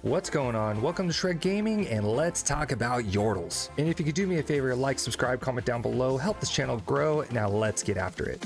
What's going on? Welcome to Shred Gaming, and let's talk about Yordles. And if you could do me a favor, like, subscribe, comment down below, help this channel grow. Now let's get after it.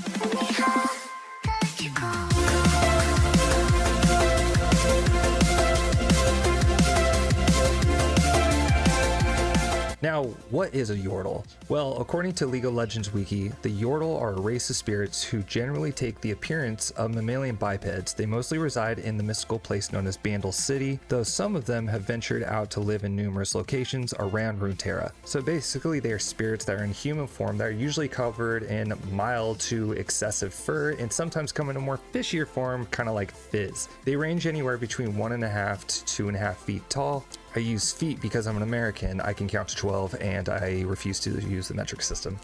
Now, what is a Yordle? Well, according to League of Legends Wiki, the Yordle are a race of spirits who generally take the appearance of mammalian bipeds. They mostly reside in the mystical place known as Bandle City, though some of them have ventured out to live in numerous locations around Runeterra. So basically, they are spirits that are in human form that are usually covered in mild to excessive fur and sometimes come in a more fishier form, kind of like Fizz. They range anywhere between 1.5 to 2.5 feet tall. I use feet because I'm an American. I can count to 12 and I refuse to use the metric system.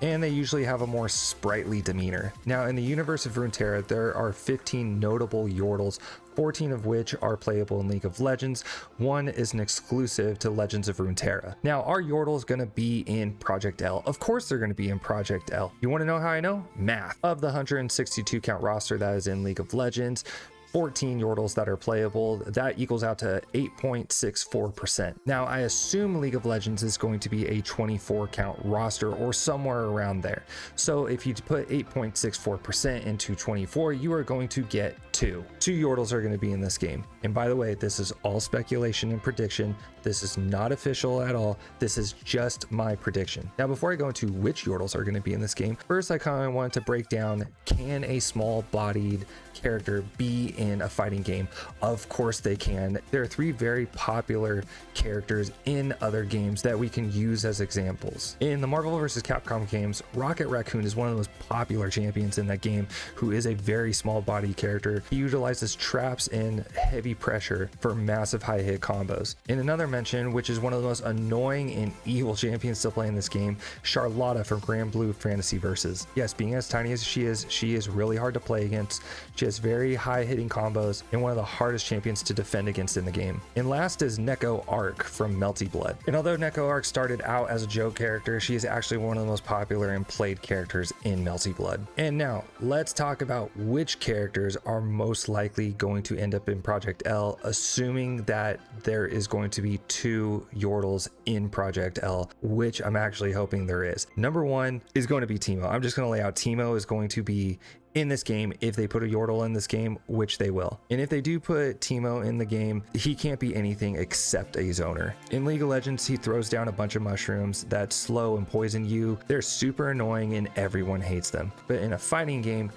And they usually have a more sprightly demeanor. Now, in the universe of Runeterra, there are 15 notable Yordles, 14 of which are playable in League of Legends. One is an exclusive to Legends of Runeterra. Now, are Yordles going to be in ProjectL? Of course they're going to be in ProjectL. You want to know how I know? Math. Of the 162 count roster that is in League of Legends, 14 Yordles that are playable, that equals out to 8.64%. Now, I assume League of Legends is going to be a 24 count roster or somewhere around there. So if you put 8.64% into 24, you are going to get two Yordles are going to be in this game. And by the way, this is all speculation and prediction. This is not official at all. This is just my prediction. Now, before I go into which Yordles are going to be in this game, first I kind of wanted to break down, can a small bodied character be in a fighting game? Of course they can. There are three very popular characters in other games that we can use as examples. In the Marvel vs. Capcom games, Rocket Raccoon is one of the most popular champions in that game, who is a very small bodied character. He utilizes traps and heavy pressure for massive high hit combos. In another mention, which is one of the most annoying and evil champions to play in this game, Charlotta from Grand Blue Fantasy Versus. Yes, being as tiny as she is really hard to play against. She has very high hitting combos and one of the hardest champions to defend against in the game. And last is Neko Arc from Melty Blood. And although Neko Arc started out as a joke character, she is actually one of the most popular and played characters in Melty Blood. And now let's talk about which characters are most likely going to end up in ProjectL, assuming that there is going to be two Yordles in ProjectL, which I'm actually hoping there is. Number one is going to be Teemo. I'm just going to lay out Teemo is going to be in this game if they put a Yordle in this game, which they will. And if they do put Teemo in the game, he can't be anything except a zoner. In League of Legends, he throws down a bunch of mushrooms that slow and poison you. They're super annoying and everyone hates them. But in a fighting game,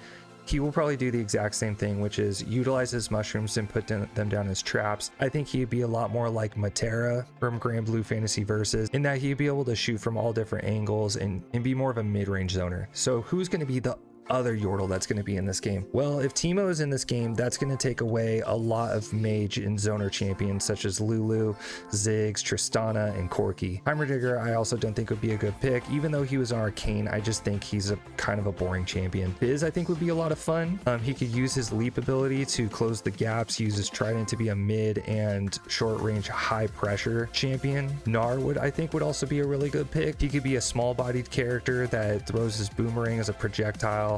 he will probably do the exact same thing, which is utilize his mushrooms and put them down as traps. I think he'd be a lot more like Matera from Grand Blue Fantasy Versus, in that he'd be able to shoot from all different angles and be more of a mid-range zoner. So who's going to be the other Yordle that's going to be in this game? Well, if Teemo is in this game, that's going to take away a lot of mage and zoner champions such as Lulu, Ziggs, Tristana, and Corki. Heimerdinger I also don't think would be a good pick. Even though he was an arcane, I just think he's a kind of a boring champion. Fizz I think would be a lot of fun. He could use his leap ability to close the gaps, use his trident to be a mid and short range high pressure champion. Gnar I think would also be a really good pick. He could be a small bodied character that throws his boomerang as a projectile,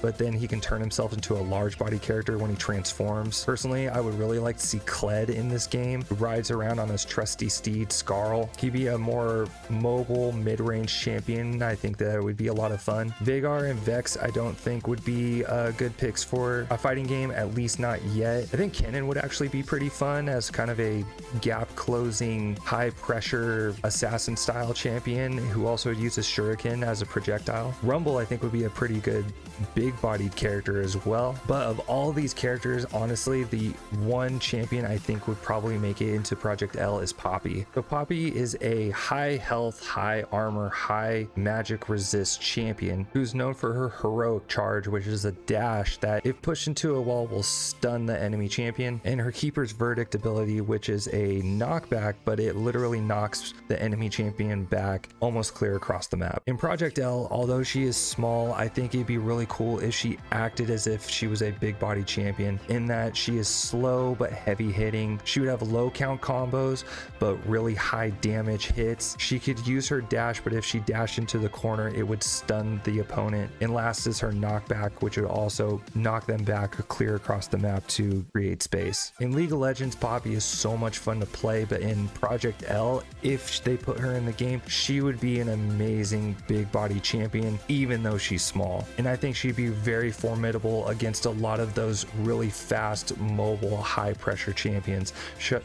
but then he can turn himself into a large body character when he transforms. Personally, I would really like to see Kled in this game, who rides around on his trusty steed Skarl. He'd be a more mobile mid-range champion. I think that would be a lot of fun. Veigar and Vex I don't think would be good picks for a fighting game, at least not yet. I think Kennen would actually be pretty fun as kind of a gap closing high pressure assassin style champion who also uses shuriken as a projectile. Rumble I think would be a pretty good big bodied character as well. But of all these characters, honestly, the one champion I think would probably make it into ProjectL is Poppy. So Poppy is a high health, high armor, high magic resist champion who's known for her heroic charge, which is a dash that if pushed into a wall will stun the enemy champion, and her keeper's verdict ability, which is a knockback, but it literally knocks the enemy champion back almost clear across the map. In ProjectL, although she is small, I think it'd be really cool if she acted as if she was a big body champion, in that she is slow but heavy hitting. She would have low count combos but really high damage hits. She could use her dash, but if she dashed into the corner, it would stun the opponent. And last is her knockback, which would also knock them back clear across the map to create space. In League of Legends, Poppy is so much fun to play, but in Project L, if they put her in the game, she would be an amazing big body champion, even though she's small. And I think she'd be very formidable against a lot of those really fast, mobile, high pressure champions,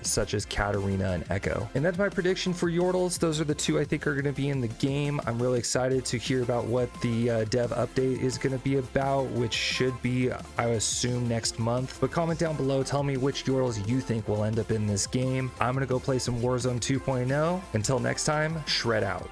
such as Katarina and Echo. And that's my prediction for Yordles. Those are the two I think are going to be in the game. I'm really excited to hear about what the dev update is going to be about, which should be, I assume, next month. But comment down below, tell me which Yordles you think will end up in this game. I'm going to go play some Warzone 2.0. Until next time, shred out.